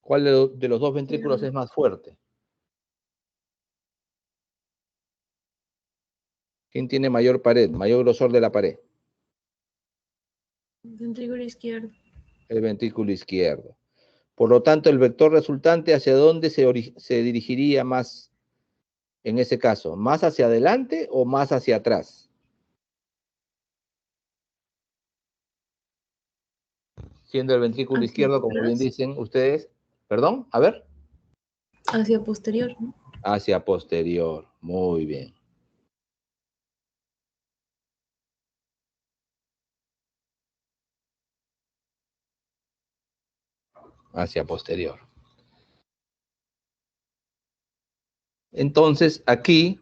¿Cuál de los dos ventrículos es más fuerte? ¿Quién tiene mayor pared, mayor grosor de la pared? Ventrículo izquierdo. El ventrículo izquierdo. Por lo tanto, el vector resultante, ¿hacia dónde se dirigiría más en ese caso? ¿Más hacia adelante o más hacia atrás? Siendo el ventrículo Hacia izquierdo, como bien atrás. dicen ustedes, perdón, a ver, Hacia posterior, ¿no? hacia posterior. Muy bien. Hacia posterior. Entonces, aquí,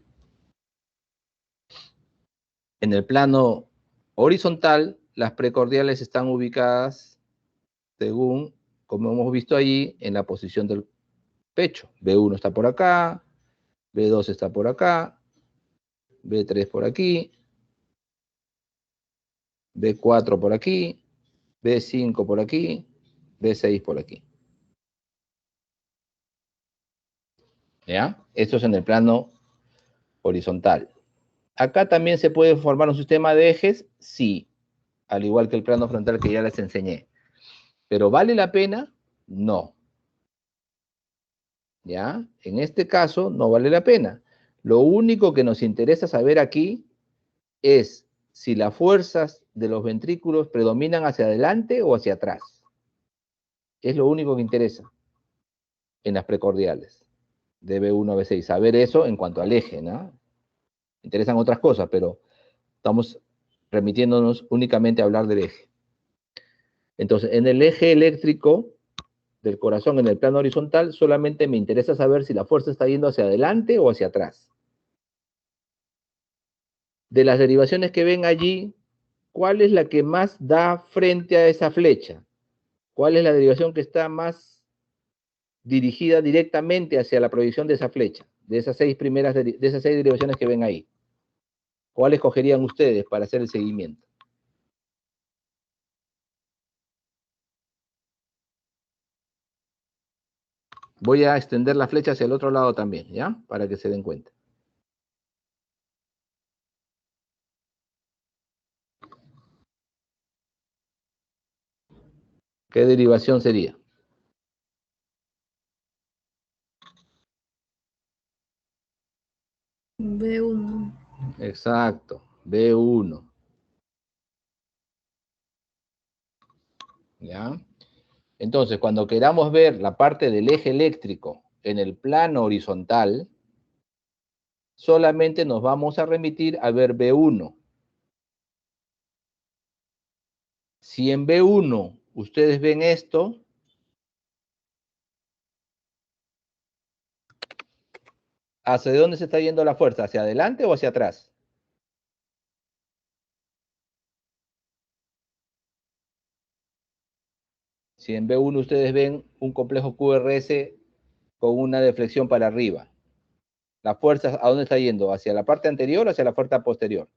en el plano horizontal, las precordiales están ubicadas según, como hemos visto allí, en la posición del pecho. B1 está por acá, B2 está por acá, B3 por aquí, B4 por aquí, B5 por aquí, B6 por aquí. ¿Ya? Esto es en el plano horizontal. ¿Acá también se puede formar un sistema de ejes? Sí, al igual que el plano frontal que ya les enseñé. ¿Pero vale la pena? No. ¿Ya? En este caso no vale la pena. Lo único que nos interesa saber aquí es si las fuerzas de los ventrículos predominan hacia adelante o hacia atrás. Es lo único que interesa en las precordiales, de B1 a B6. Saber eso en cuanto al eje, ¿no? Interesan otras cosas, pero estamos remitiéndonos únicamente a hablar del eje. Entonces, en el eje eléctrico del corazón, en el plano horizontal, solamente me interesa saber si la fuerza está yendo hacia adelante o hacia atrás. De las derivaciones que ven allí, ¿cuál es la que más da frente a esa flecha? ¿Cuál es la derivación que está más dirigida directamente hacia la proyección de esa flecha? De esas seis derivaciones que ven ahí. ¿Cuál escogerían ustedes para hacer el seguimiento? Voy a extender la flecha hacia el otro lado también, ¿ya? Para que se den cuenta. ¿Qué derivación sería? B1. Exacto, B1. ¿Ya? Entonces, cuando queramos ver la parte del eje eléctrico en el plano horizontal, solamente nos vamos a remitir a ver B1. Si en B1 ustedes ven esto, ¿hacia dónde se está yendo la fuerza? ¿Hacia adelante o hacia atrás? Si en B1 ustedes ven un complejo QRS con una deflexión para arriba, ¿la fuerza a dónde está yendo? ¿Hacia la parte anterior o hacia la parte posterior?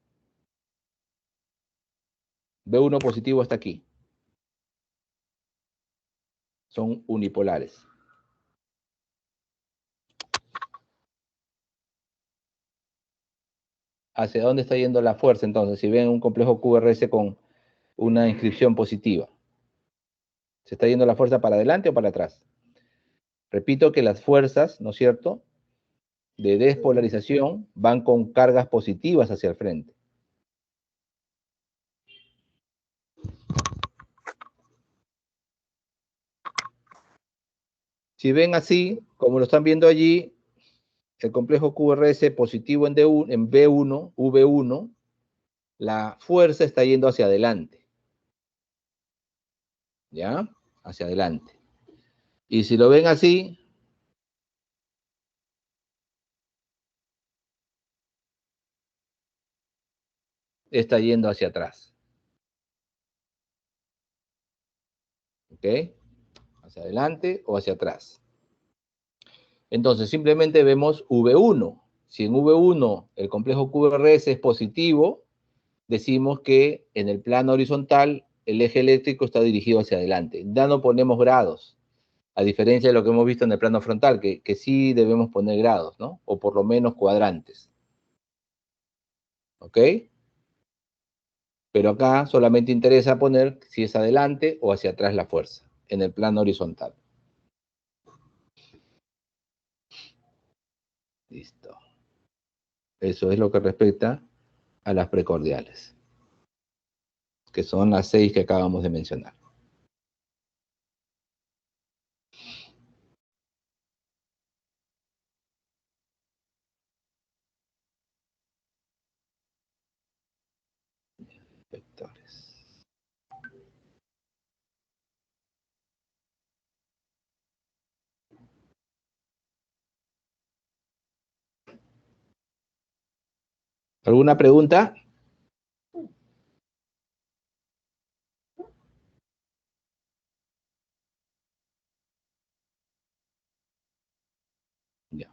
B1 positivo está aquí. Son unipolares. ¿Hacia dónde está yendo la fuerza entonces? Si ven un complejo QRS con una inscripción positiva. ¿Se está yendo la fuerza para adelante o para atrás? Repito que las fuerzas, ¿no es cierto?, de despolarización van con cargas positivas hacia el frente. Si ven así, como lo están viendo allí, el complejo QRS positivo en B1, V1, la fuerza está yendo hacia adelante. ¿Ya? Hacia adelante. Y si lo ven así, está yendo hacia atrás. ¿Ok? Hacia adelante o hacia atrás. Entonces, simplemente vemos V1. Si en V1 el complejo QRS es positivo, decimos que en el plano horizontal el eje eléctrico está dirigido hacia adelante. Ya no ponemos grados, a diferencia de lo que hemos visto en el plano frontal, que sí debemos poner grados, ¿no? O por lo menos cuadrantes. ¿Ok? Pero acá solamente interesa poner si es adelante o hacia atrás la fuerza, en el plano horizontal. Listo. Eso es lo que respecta a las precordiales, que son las 6 que acabamos de mencionar. ¿Alguna pregunta? Ya.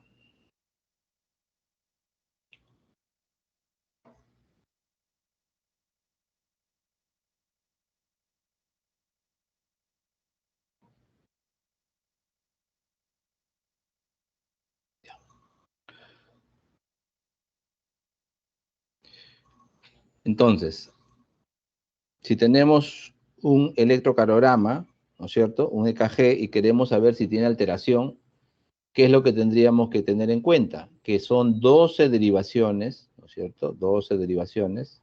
Entonces, si tenemos un electrocardiograma, ¿no es cierto? Un EKG y queremos saber si tiene alteración, ¿qué es lo que tendríamos que tener en cuenta? Que son 12 derivaciones, ¿no es cierto? 12 derivaciones.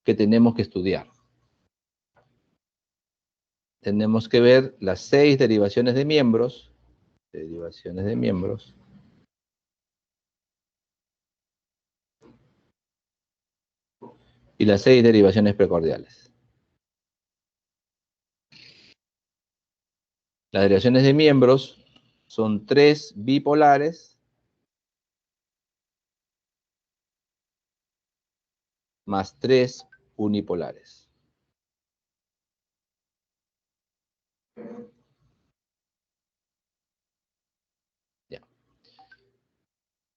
Que tenemos que estudiar. Tenemos que ver las 6 derivaciones de miembros, y las 6 derivaciones precordiales. Las derivaciones de miembros son 3 bipolares más 3 unipolares. Ya.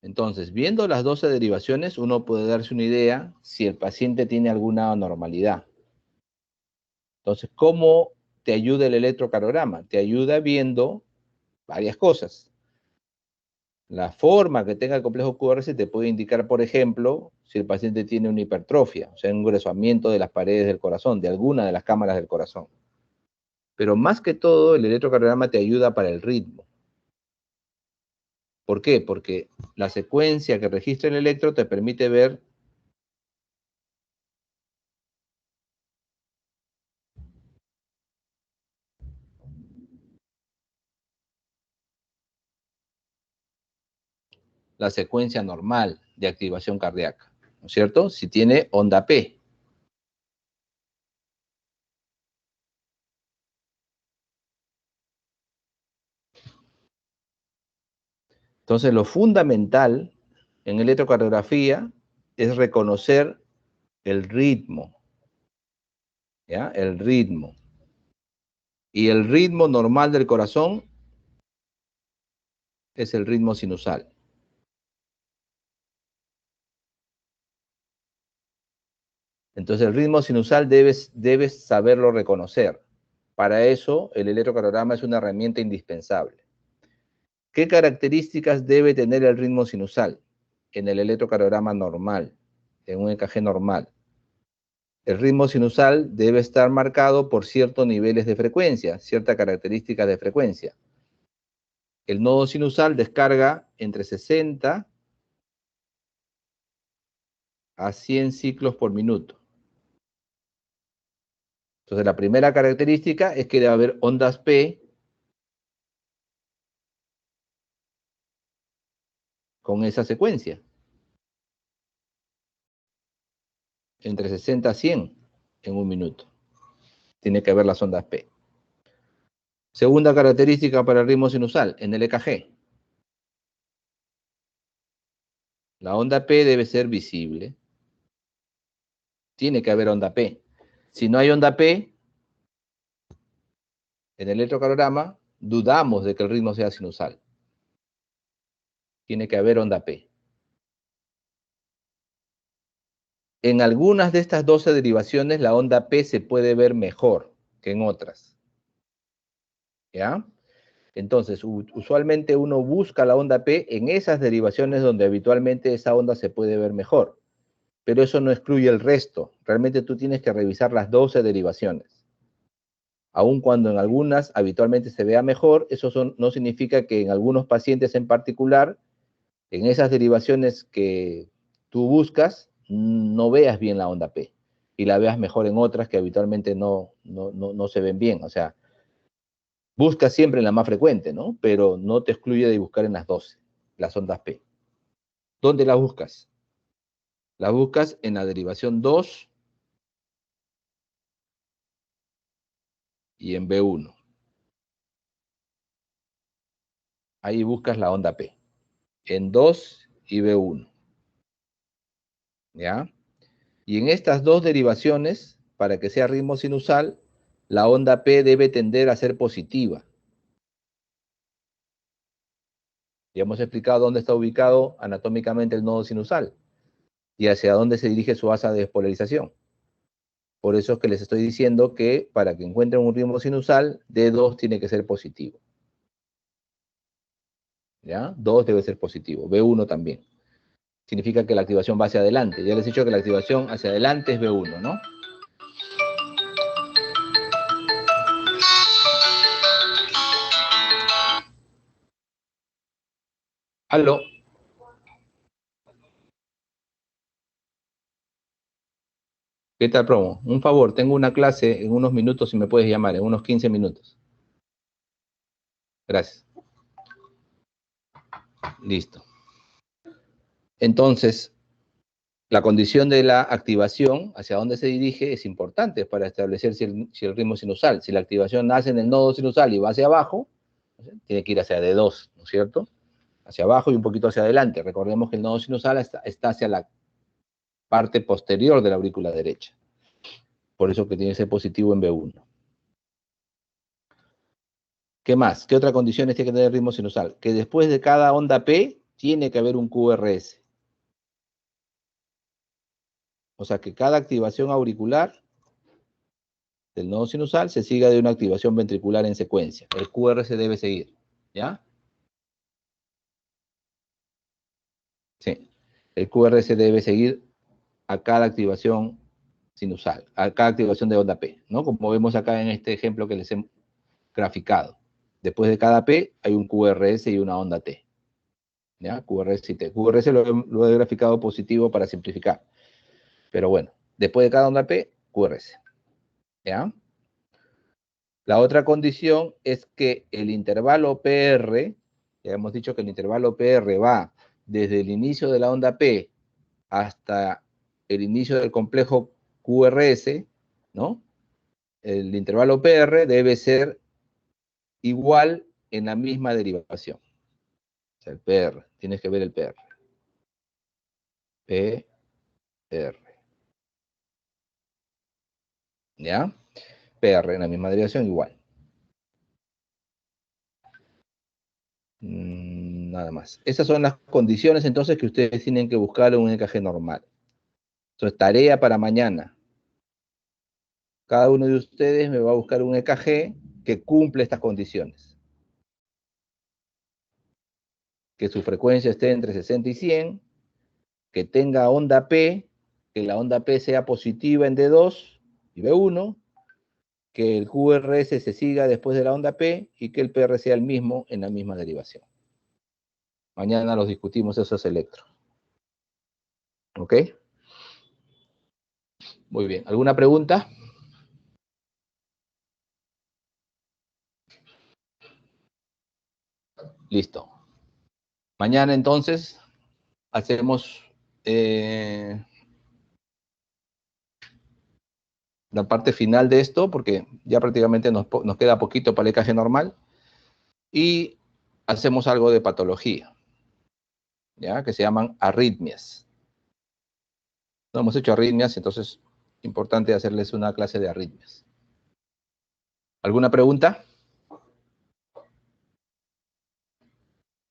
Entonces, viendo las 12 derivaciones, uno puede darse una idea si el paciente tiene alguna anormalidad. Entonces, ¿cómo te ayuda el electrocardiograma? Te ayuda viendo varias cosas. La forma que tenga el complejo QRS te puede indicar, por ejemplo, si el paciente tiene una hipertrofia, o sea, un engrosamiento de las paredes del corazón, de alguna de las cámaras del corazón. Pero más que todo, el electrocardiograma te ayuda para el ritmo. ¿Por qué? Porque la secuencia que registra el electro te permite ver la secuencia normal de activación cardíaca, ¿no es cierto? Si tiene onda P. Entonces, lo fundamental en electrocardiografía es reconocer el ritmo, ¿ya? El ritmo. Y el ritmo normal del corazón es el ritmo sinusal. Entonces, el ritmo sinusal debes saberlo reconocer. Para eso, el electrocardiograma es una herramienta indispensable. ¿Qué características debe tener el ritmo sinusal en el electrocardiograma normal, en un EKG normal? El ritmo sinusal debe estar marcado por ciertos niveles de frecuencia, ciertas características de frecuencia. El nodo sinusal descarga entre 60 a 100 ciclos por minuto. Entonces, la primera característica es que debe haber ondas P con esa secuencia, entre 60 a 100 en un minuto. Tiene que haber las ondas P. Segunda característica para el ritmo sinusal, en el EKG. La onda P debe ser visible. Tiene que haber onda P. Si no hay onda P, en el electrocardiograma, dudamos de que el ritmo sea sinusal. Tiene que haber onda P. En algunas de estas 12 derivaciones, la onda P se puede ver mejor que en otras. ¿Ya? Entonces, usualmente uno busca la onda P en esas derivaciones donde habitualmente esa onda se puede ver mejor. Pero eso no excluye el resto. Realmente tú tienes que revisar las 12 derivaciones. Aun cuando en algunas habitualmente se vea mejor, eso no significa que en algunos pacientes en particular, en esas derivaciones que tú buscas, no veas bien la onda P y la veas mejor en otras que habitualmente no se ven bien. O sea, busca siempre en la más frecuente, ¿no? Pero no te excluye de buscar en las 12, las ondas P. ¿Dónde las buscas? Las buscas en la derivación 2, y en B1. Ahí buscas la onda P. En 2 y B1. ¿Ya? Y en estas dos derivaciones, para que sea ritmo sinusal, la onda P debe tender a ser positiva. Ya hemos explicado dónde está ubicado anatómicamente el nodo sinusal y hacia dónde se dirige su asa de despolarización. Por eso es que les estoy diciendo que para que encuentren un ritmo sinusal, D2 tiene que ser positivo. ¿Ya? 2 debe ser positivo, B1 también. Significa que la activación va hacia adelante. Ya les he dicho que la activación hacia adelante es B1, ¿no? Aló. ¿Qué tal, promo? Un favor, tengo una clase en unos minutos, si me puedes llamar, en unos 15 minutos. Gracias. Listo. Entonces, la condición de la activación, hacia dónde se dirige, es importante para establecer si el ritmo es sinusal. Si la activación nace en el nodo sinusal y va hacia abajo, tiene que ir hacia D2, ¿no es cierto? Hacia abajo y un poquito hacia adelante. Recordemos que el nodo sinusal está hacia la parte posterior de la aurícula derecha. Por eso que tiene que ser positivo en B1. ¿Qué más? ¿Qué otra condición tiene que tener el ritmo sinusal? Que después de cada onda P tiene que haber un QRS. O sea, que cada activación auricular del nodo sinusal se siga de una activación ventricular en secuencia. El QRS debe seguir. ¿Ya? Sí. El QRS debe seguir a cada activación sinusal, a cada activación de onda P, ¿no? Como vemos acá en este ejemplo que les he graficado. Después de cada P hay un QRS y una onda T. ¿Ya? QRS y T. QRS lo he graficado positivo para simplificar. Pero bueno, después de cada onda P, QRS. ¿Ya? La otra condición es que el intervalo PR, ya hemos dicho que el intervalo PR va desde el inicio de la onda P hasta el inicio del complejo QRS, ¿no? El intervalo PR debe ser igual en la misma derivación. O sea, el PR, tienes que ver el PR. PR. ¿Ya? PR en la misma derivación igual. Nada más. Esas son las condiciones entonces que ustedes tienen que buscar en un EKG normal. Entonces, tarea para mañana. Cada uno de ustedes me va a buscar un EKG que cumple estas condiciones. Que su frecuencia esté entre 60 y 100, que tenga onda P, que la onda P sea positiva en D2 y B1, que el QRS se siga después de la onda P y que el PR sea el mismo en la misma derivación. Mañana los discutimos esos electros. ¿Ok? Muy bien. ¿Alguna pregunta? Listo. Mañana entonces hacemos la parte final de esto, porque ya prácticamente nos queda poquito para el EKG normal, y hacemos algo de patología, ¿ya? Que se llaman arritmias. No hemos hecho arritmias, entonces importante hacerles una clase de arritmias. ¿Alguna pregunta?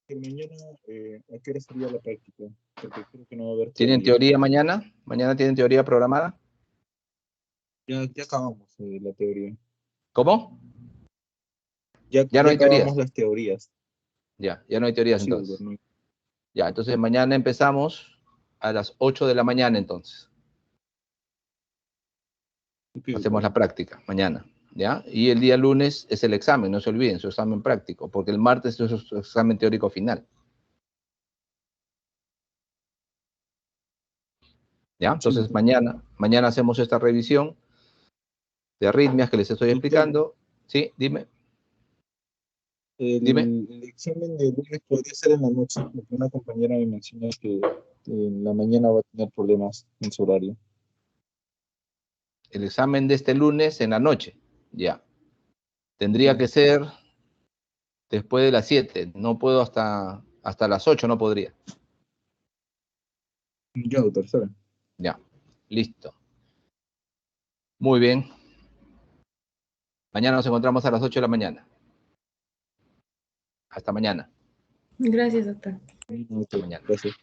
Mañana, ¿a qué hora sería la práctica? Porque creo que no va a haber ¿Tienen teoría. teoría mañana? ¿Mañana tienen teoría programada? Ya acabamos la teoría. ¿Cómo? Ya Ya no hay teorías. acabamos las teorías. Ya no hay teorías Sí, entonces. no. Ya, entonces mañana empezamos a las 8 de la mañana entonces. Ok, Hacemos la práctica mañana, ¿ya? Y el día lunes es el examen, no se olviden, su examen práctico, porque el martes es su examen teórico final. ¿Ya? Entonces sí. mañana hacemos esta revisión de arritmias que les estoy Doctor, explicando. Sí, dime. el examen de lunes podría ser en la noche, porque una compañera me mencionó que en la mañana va a tener problemas en su horario. El examen de este lunes en la noche. Ya. Tendría que ser después de las 7. No puedo hasta las 8, no podría. Yo, doctor. Ya, listo. Muy bien. Mañana nos encontramos a las 8 de la mañana. Hasta mañana. Gracias, doctor. Hasta mañana. Gracias.